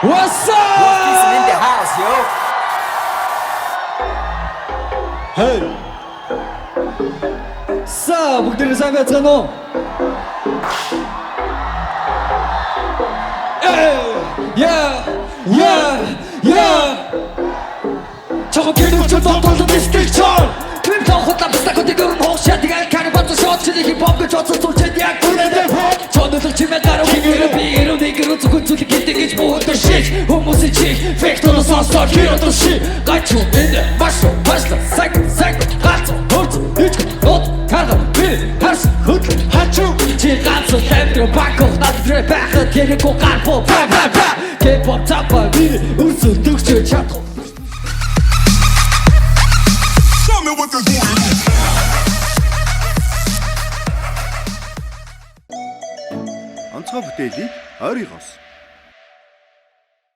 What's up? In the house, yo. Hey. За бүгдээ сайн байцгаана уу? Yeah. 저거 길을 좀 넘어서 디스트릭션 빈통 혼자 비슷하고 지금은 혹시야 네가 가는 밤도 셔츠니 힙합을 줬어 솔직히야 굴레대 저들들 치면 따로 기기를 비기로 니기로 두근두근 기대기지 못한 shit 후무시지 팩토로 서서 길어도 shit 같이 있는데 맛있어 생각 같아 홀트 이치고 옷 가가 빌 할수 흑 한축 지간서 댐들어 바꿔 나도 드레 백은 데리고 간포 팍팍팍 K-pop 잡아 미리 우수 득실 차도 онцгой бүтээлийг ойрын хос